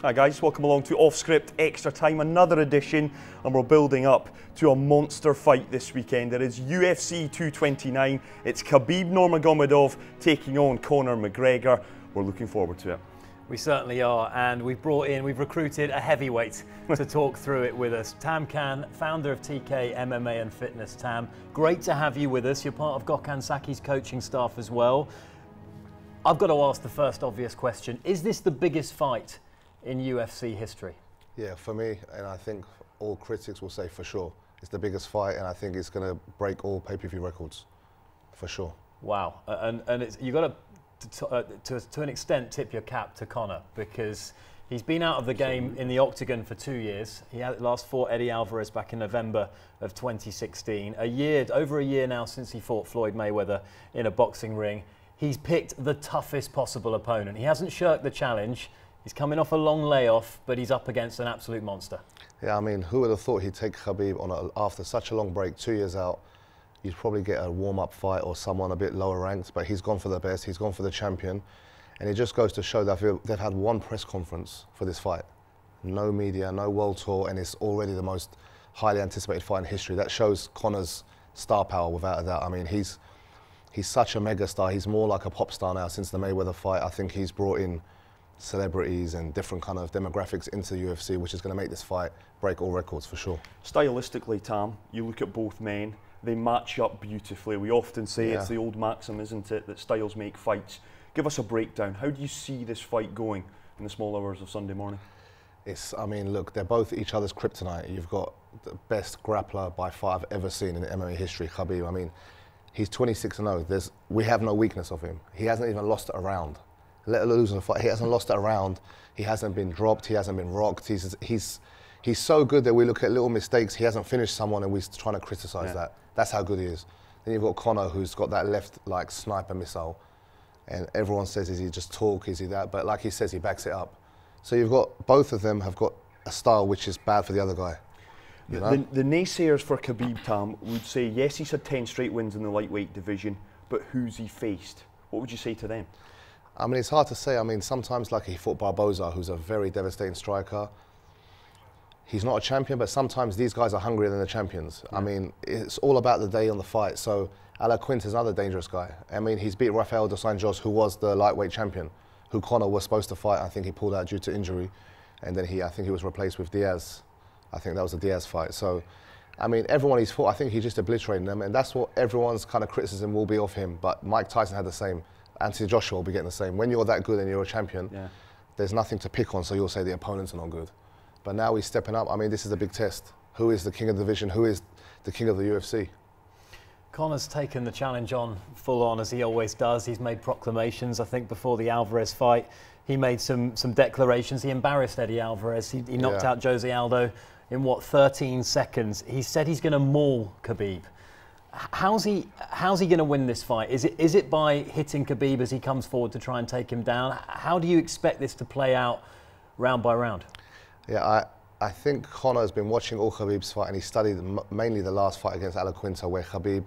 Hi guys, welcome along to Off Script Extra Time, another edition, and we're building up to a monster fight this weekend. It is UFC 229, it's Khabib Nurmagomedov taking on Conor McGregor. We're looking forward to it. We certainly are, and we've recruited a heavyweight to talk through it with us. Tam Khan, founder of TK MMA and Fitness. Tam, great to have you with us. You're part of Gokhan Saki's coaching staff as well. I've got to ask the first obvious question. Is this the biggest fight in UFC history? Yeah, for me, and I think all critics will say for sure, it's the biggest fight, and I think it's going to break all pay-per-view records, for sure. Wow, and you've got to an extent tip your cap to Conor, because he's been out of the game in the octagon for 2 years. He had last fought Eddie Alvarez back in November of 2016. Over a year now since he fought Floyd Mayweather in a boxing ring. He's picked the toughest possible opponent. He hasn't shirked the challenge. He's coming off a long layoff, but he's up against an absolute monster. Yeah, I mean, who would have thought he'd take Khabib on after such a long break, 2 years out? You'd probably get a warm-up fight or someone a bit lower ranked, but he's gone for the best, he's gone for the champion. And it just goes to show that they've had one press conference for this fight. No media, no world tour, and it's already the most highly anticipated fight in history. That shows Conor's star power without a doubt. I mean, he's such a mega star. He's more like a pop star now since the Mayweather fight. I think he's brought in celebrities and different kind of demographics into the UFC, which is going to make this fight break all records for sure. Stylistically, Tam, you look at both men, they match up beautifully. We often say it's the old maxim, isn't it, that styles make fights. Give us a breakdown. How do you see this fight going in the small hours of Sunday morning? I mean, look, they're both each other's kryptonite. You've got the best grappler by far I've ever seen in MMA history, Khabib. I mean, he's 26-0. We have no weakness of him. He hasn't even lost it a round. Let alone lose in a fight. He hasn't lost it a round. He hasn't been dropped. He hasn't been rocked. He's so good that we look at little mistakes. He hasn't finished someone and we're trying to criticize that. That's how good he is. Then you've got Conor, who's got that left like sniper missile, and everyone says, is he just talk? Is he that? But like he says, he backs it up. So you've got both of them have got a style which is bad for the other guy. You know? The naysayers for Khabib, Tam, would say yes, he's had 10 straight wins in the lightweight division, but who's he faced? What would you say to them? I mean, it's hard to say. I mean, sometimes like he fought Barboza, who's a very devastating striker. He's not a champion, but sometimes these guys are hungrier than the champions. Yeah. I mean, it's all about the day on the fight. So Alaquint is another dangerous guy. I mean, he's beat Rafael dos Anjos, who was the lightweight champion, who Conor was supposed to fight. I think he pulled out due to injury. And then I think he was replaced with Diaz. I think that was a Diaz fight. So, I mean, everyone he's fought, I think he just obliterated them. And that's what everyone's kind of criticism will be of him. But Mike Tyson had the same. Anthony Joshua will be getting the same. When you're that good and you're a champion, there's nothing to pick on, so you'll say the opponents are not good. But now he's stepping up. I mean, this is a big test. Who is the king of the division? Who is the king of the UFC? Conor's taken the challenge on full on, as he always does. He's made proclamations. I think before the Alvarez fight, he made some declarations. He embarrassed Eddie Alvarez. He knocked out Jose Aldo in, what, 13 seconds. He said he's going to maul Khabib. How's he going to win this fight? Is it by hitting Khabib as he comes forward to try and take him down? How do you expect this to play out round by round? Yeah, I think Conor has been watching all Khabib's fight, and he studied mainly the last fight against Alaquinta, where Khabib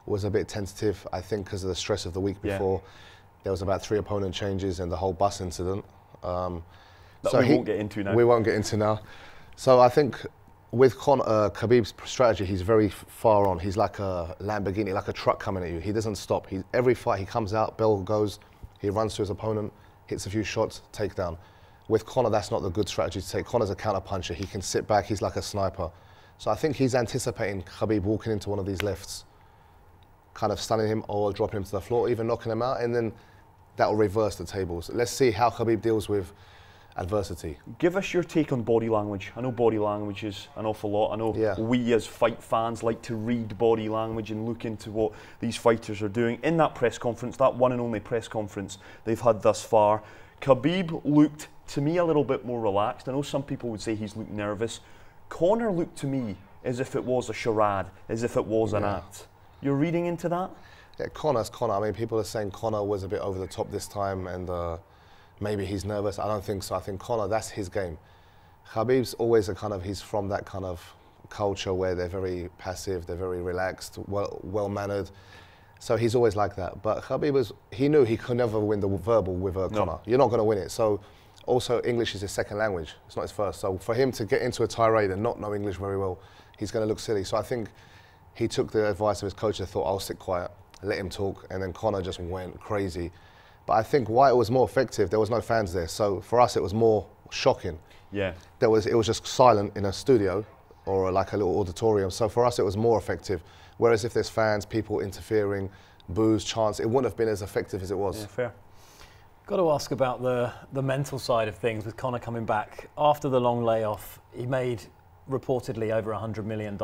was a bit tentative, I think because of the stress of the week before. There was about 3 opponent changes and the whole bus incident. That we won't get into now. We won't get into now. So I think with Khabib's strategy, he's very far on. He's like a Lamborghini, like a truck coming at you. He doesn't stop. Every fight he comes out, bell goes, he runs to his opponent, hits a few shots, takedown. With Conor, that's not the good strategy to take. Conor's a counter puncher. He can sit back. He's like a sniper. So I think he's anticipating Khabib walking into one of these lefts, kind of stunning him or dropping him to the floor, even knocking him out, and then that will reverse the tables. Let's see how Khabib deals with adversity. Give us your take on body language. I know body language is an awful lot. I know we as fight fans like to read body language and look into what these fighters are doing. In that press conference, that one and only press conference they've had thus far, Khabib looked, to me, a little bit more relaxed. I know some people would say he's looked nervous. Conor looked to me as if it was a charade, as if it was an act. You're reading into that? Yeah, Conor's Conor. I mean, people are saying Conor was a bit over the top this time and maybe he's nervous. I don't think so. I think Conor, that's his game. Khabib's always he's from that kind of culture where they're very passive, they're very relaxed, well-mannered. So he's always like that. But Khabib he knew he could never win the verbal with Conor. You're not going to win it. So Also, English is his second language. It's not his first. So for him to get into a tirade and not know English very well, he's going to look silly. So I think he took the advice of his coach and thought, I'll sit quiet, let him talk, and then Conor just went crazy. But I think why it was more effective, there was no fans there. So for us, it was more shocking. Yeah. It was just silent in a studio or like a little auditorium. So for us, it was more effective. Whereas if there's fans, people interfering, boos, chants, it wouldn't have been as effective as it was. Yeah, fair. Got to ask about the mental side of things with Conor coming back. After the long layoff, he made reportedly over $100 million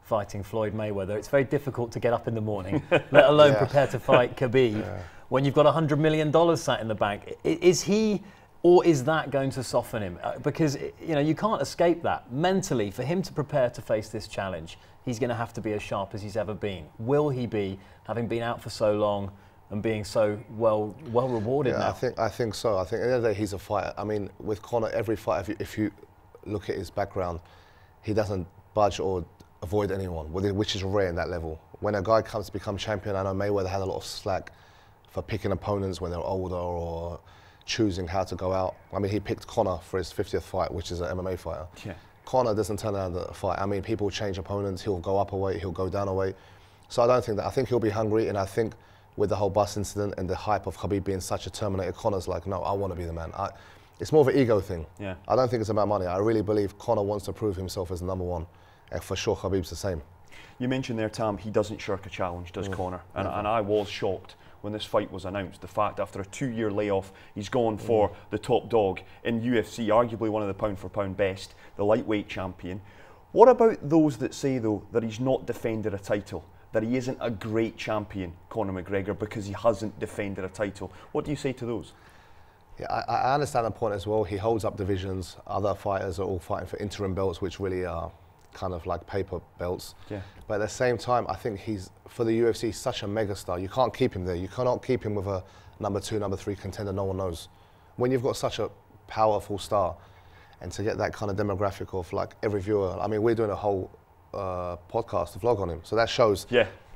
fighting Floyd Mayweather. It's very difficult to get up in the morning, let alone prepare to fight Khabib, when you've got $100 million sat in the bank. Is he, or is that going to soften him? Because you can't escape that. Mentally, for him to prepare to face this challenge, he's going to have to be as sharp as he's ever been. Will he be, having been out for so long and being so well rewarded now? I think so. I think at the end of the day, he's a fighter. I mean, with Conor, every fight, if you look at his background, he doesn't budge or avoid anyone, which is rare in that level. When a guy comes to become champion, I know Mayweather had a lot of slack for picking opponents when they're older or choosing how to go out. I mean, he picked Conor for his 50th fight, which is an MMA fighter. Yeah. Conor doesn't turn down the fight. I mean, people change opponents. He'll go up a weight, he'll go down a weight. So I don't think that. I think he'll be hungry, and I think with the whole bus incident and the hype of Khabib being such a Terminator, Conor's like, no, I want to be the man. It's more of an ego thing. Yeah. I don't think it's about money. I really believe Conor wants to prove himself as number one. And for sure, Khabib's the same. You mentioned there, Tam, he doesn't shirk a challenge, does Conor? And I was shocked when this fight was announced. The fact after a 2-year layoff, he's gone for the top dog in UFC, arguably one of the pound-for-pound best, the lightweight champion. What about those that say, though, that he's not defended a title, that he isn't a great champion, Conor McGregor, because he hasn't defended a title? What do you say to those? Yeah, I understand the point as well. He holds up divisions. Other fighters are all fighting for interim belts, which really are kind of like paper belts. Yeah. But at the same time, I think he's, for the UFC, such a megastar. You can't keep him there. You cannot keep him with a number 2, number 3 contender no one knows. When you've got such a powerful star, and to get that kind of demographic of like every viewer, I mean, we're doing a whole podcast, a vlog on him. So that shows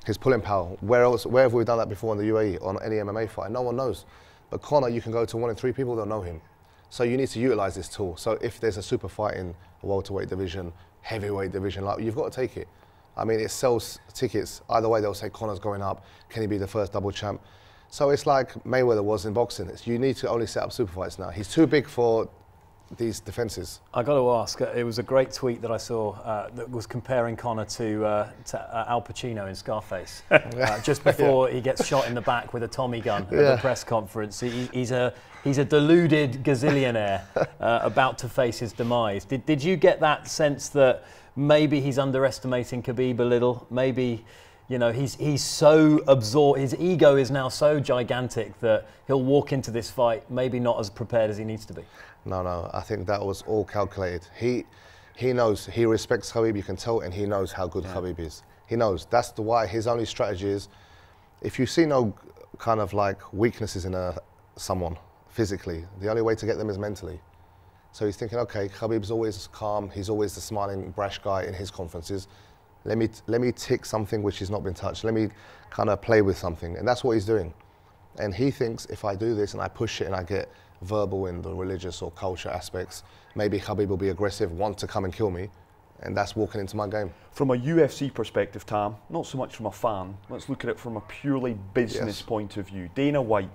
his pulling power. Where have we done that before in the UAE on any MMA fight? No one knows. But Conor, you can go to 1 in 3 people that know him. So you need to utilize this tool. So if there's a super fight in a welterweight division, heavyweight division, like, you've got to take it. I mean, it sells tickets. Either way, they'll say Conor's going up. Can he be the first double champ? So it's like Mayweather was in boxing. You need to only set up super fights now. He's too big for these defences. I got to ask, it was a great tweet that I saw that was comparing Conor to Al Pacino in Scarface. Just before he gets shot in the back with a Tommy gun at the press conference. He's a deluded gazillionaire about to face his demise. Did you get that sense that maybe he's underestimating Khabib a little? Maybe, he's so absorbed, his ego is now so gigantic that he'll walk into this fight maybe not as prepared as he needs to be? No, I think that was all calculated. He knows, he respects Khabib, you can tell, and he knows how good Khabib is. He knows. That's why his only strategy is, if you see no kind of like weaknesses in someone physically, the only way to get them is mentally. So he's thinking, okay, Khabib's always calm, he's always the smiling, brash guy in his conferences. Let me tick something which has not been touched. Let me kind of play with something, and that's what he's doing. And he thinks if I do this and I push it and I get verbal in the religious or culture aspects, maybe Khabib will be aggressive, want to come and kill me, and that's walking into my game. From a UFC perspective, Tam, not so much from a fan, let's look at it from a purely business point of view. Dana White,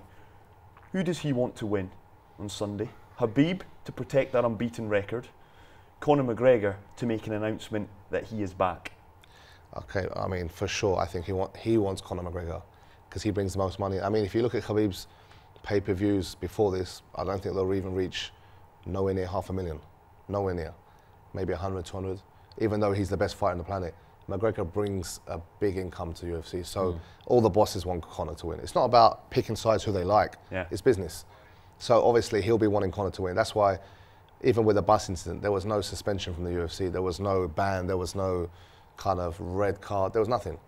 who does he want to win on Sunday? Khabib to protect that unbeaten record, Conor McGregor to make an announcement that he is back. Okay, I mean, for sure, I think he wants Conor McGregor because he brings the most money. I mean, if you look at Khabib's pay-per-views before this, I don't think they'll even reach nowhere near 500,000. Nowhere near. Maybe 100, 200. Even though he's the best fighter on the planet, McGregor brings a big income to UFC. So all the bosses want Conor to win. It's not about picking sides who they like. It's business. So obviously he'll be wanting Conor to win. That's why even with the bus incident, there was no suspension from the UFC. There was no ban. There was no kind of red card. There was nothing.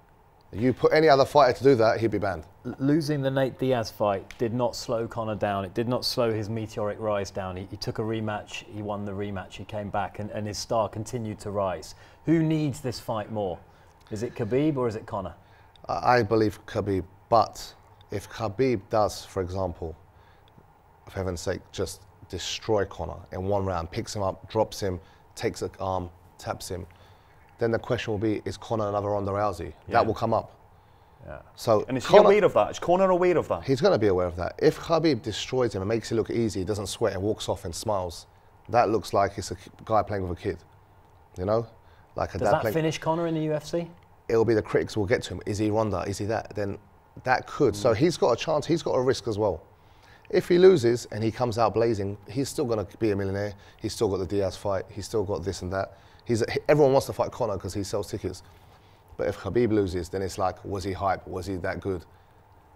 You put any other fighter to do that, he'd be banned. Losing the Nate Diaz fight did not slow Conor down. It did not slow his meteoric rise down. He took a rematch, he won the rematch, he came back, and his star continued to rise. Who needs this fight more? Is it Khabib or is it Conor? I believe Khabib, but if Khabib does, for example, for heaven's sake, just destroy Conor in one round, picks him up, drops him, takes an arm, taps him, then the question will be, is Conor another Ronda Rousey? Yeah. That will come up. Yeah. So and is he aware of that? Is Conor aware of that? He's going to be aware of that. If Khabib destroys him and makes it look easy, doesn't sweat and walks off and smiles, that looks like it's a guy playing with a kid, you know? Like a Does that finish Conor in the UFC? It'll be the critics will get to him. Is he Ronda? Is he that? Then that could. So he's got a chance. He's got a risk as well. If he loses and he comes out blazing, he's still going to be a millionaire. He's still got the Diaz fight. He's still got this and that. Everyone wants to fight Conor because he sells tickets. But if Khabib loses, then it's like, was he hype? Was he that good?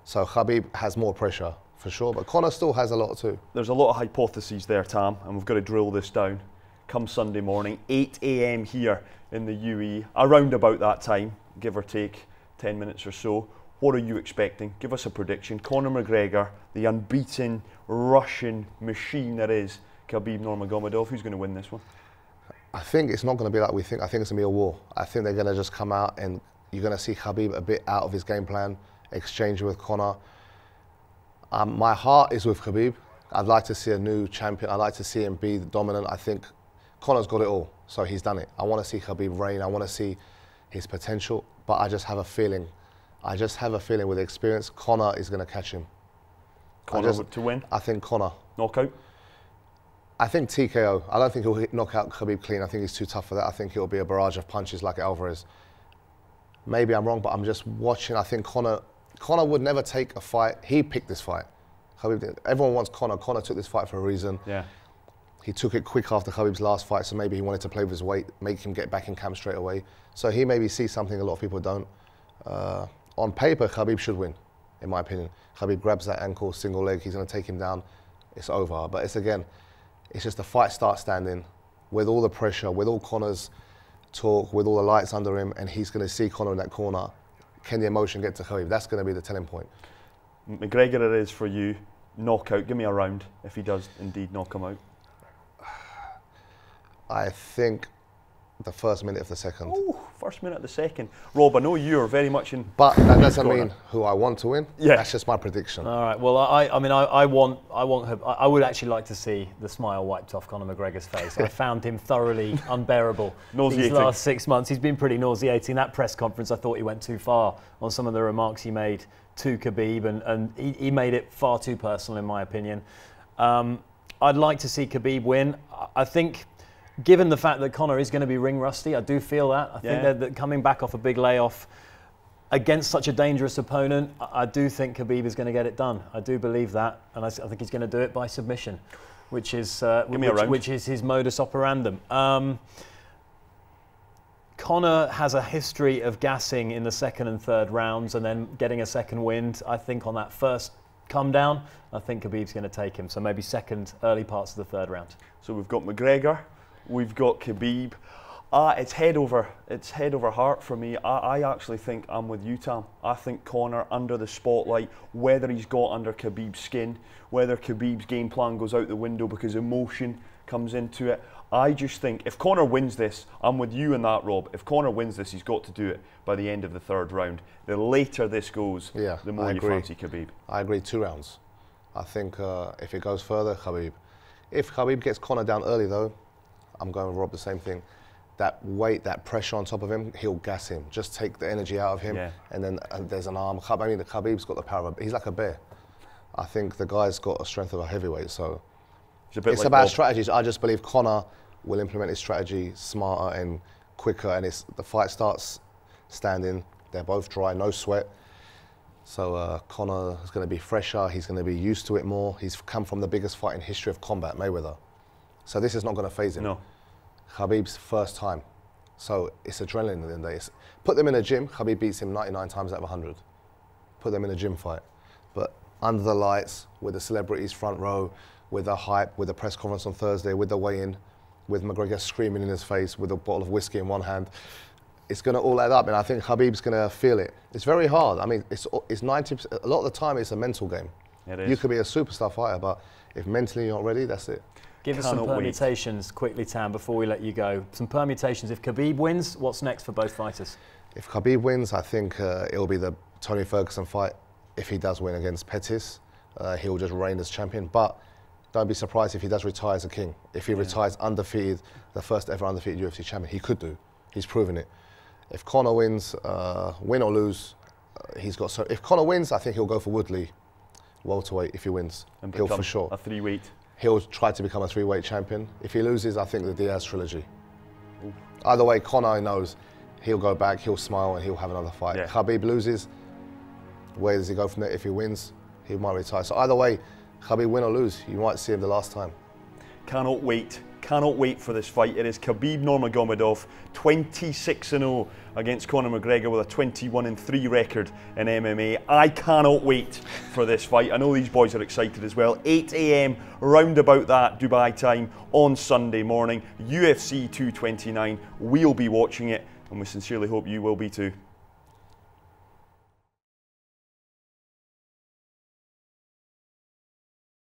So Khabib has more pressure, for sure. But Conor still has a lot too. There's a lot of hypotheses there, Tam, and we've got to drill this down. Come Sunday morning, 8 a.m. here in the UAE, around about that time, give or take 10 minutes or so. What are you expecting? Give us a prediction. Conor McGregor, the unbeaten Russian machine that is Khabib Nurmagomedov. Who's going to win this one? I think it's not going to be like we think. I think it's going to be a war. I think they're going to just come out and you're going to see Khabib a bit out of his game plan, exchange with Conor. My heart is with Khabib. I'd like to see a new champion. I'd like to see him be dominant. I think Conor's got it all, so he's done it. I want to see Khabib reign. I want to see his potential, but I just have a feeling. I just have a feeling with experience, Conor is going to catch him. Conor to win? I think Conor. Knockout? I think TKO. I don't think he'll knock out Khabib clean. I think he's too tough for that. I think it'll be a barrage of punches like Alvarez. Maybe I'm wrong, but I'm just watching. I think Conor would never take a fight. He picked this fight. Khabib didn't. Everyone wants Conor. Conor took this fight for a reason. Yeah. He took it quick after Khabib's last fight, so maybe he wanted to play with his weight, make him get back in camp straight away. So he maybe sees something a lot of people don't. On paper, Khabib should win, in my opinion. Khabib grabs that ankle, single leg, he's going to take him down. It's over. But it's just the fight starts standing with all the pressure, with all Conor's talk, with all the lights under him, and he's going to see Conor in that corner. Can the emotion get to Khabib? That's going to be the telling point. McGregor it is for you. Knockout. Give me a round if he does indeed knock him out. I think the first minute of the second. Oh, first minute of the second. Rob, I know you're very much in. But that doesn't mean who I want to win. Yeah. That's just my prediction. All right. Well, I would actually like to see the smile wiped off Conor McGregor's face. I found him thoroughly unbearable these last 6 months. He's been pretty nauseating. That press conference, I thought he went too far on some of the remarks he made to Khabib, and he made it far too personal, in my opinion. I'd like to see Khabib win. I think, given the fact that Conor is going to be ring rusty, I do feel that. I think that coming back off a big layoff against such a dangerous opponent, I do think Khabib is going to get it done. I do believe that, and I think he's going to do it by submission, which is his modus operandum. Conor has a history of gassing in the second and third rounds and then getting a second wind. I think on that first come down, I think Khabib's going to take him. So maybe second, early parts of the third round. So we've got McGregor. We've got Khabib. It's head over heart for me. I actually think I'm with you, Tam. I think Conor under the spotlight, whether he's got under Khabib's skin, whether Khabib's game plan goes out the window because emotion comes into it. I just think if Conor wins this, I'm with you in that, Rob. If Conor wins this, he's got to do it by the end of the third round. The later this goes, the more you fancy Khabib. I agree, 2 rounds. I think if it goes further, Khabib. If Khabib gets Conor down early though, I'm going with Rob, the same thing. That weight, that pressure on top of him, he'll gas him. Just take the energy out of him, and then there's an arm. I mean, Khabib's got the power he's like a bear. I think the guy's got a strength of a heavyweight, so it's about strategies. I just believe Conor will implement his strategy smarter and quicker, and the fight starts standing. They're both dry, no sweat. So Conor is going to be fresher. He's going to be used to it more. He's come from the biggest fight in history of combat, Mayweather. So this is not going to faze him. No. Khabib's first time. So it's adrenaline at the end of the day. Put them in a gym, Khabib beats him 99 times out of 100. Put them in a gym fight. But under the lights, with the celebrities front row, with the hype, with the press conference on Thursday, with the weigh-in, with McGregor screaming in his face, with a bottle of whiskey in one hand, it's going to all add up, and I think Khabib's going to feel it. It's very hard. I mean, it's 90%, a lot of the time it's a mental game. It is. You could be a superstar fighter, but if mentally you're not ready, that's it. Give us some permutations quickly, Tam, before we let you go. Some permutations. If Khabib wins, what's next for both fighters? If Khabib wins, I think it'll be the Tony Ferguson fight. If he does win against Pettis, he'll just reign as champion. But don't be surprised if he does retire as a king. If he retires undefeated, the first ever undefeated UFC champion, he could do. He's proven it. If Conor wins, win or lose, he's got. So if Conor wins, I think he'll go for Woodley, welterweight. If he wins, and he'll for sure. A 3-weight. He'll try to become a 3-weight champion. If he loses, I think the Diaz trilogy. Ooh. Either way, Conor knows he'll go back, he'll smile, and he'll have another fight. Yeah. Khabib loses, where does he go from there? If he wins, he might retire. So either way, Khabib win or lose, you might see him the last time. Cannot wait. Cannot wait for this fight. It is Khabib Nurmagomedov, 26-0 against Conor McGregor with a 21-3 record in MMA. I cannot wait for this fight. I know these boys are excited as well. 8 AM, round about that Dubai time on Sunday morning. UFC 229. We'll be watching it, and we sincerely hope you will be too.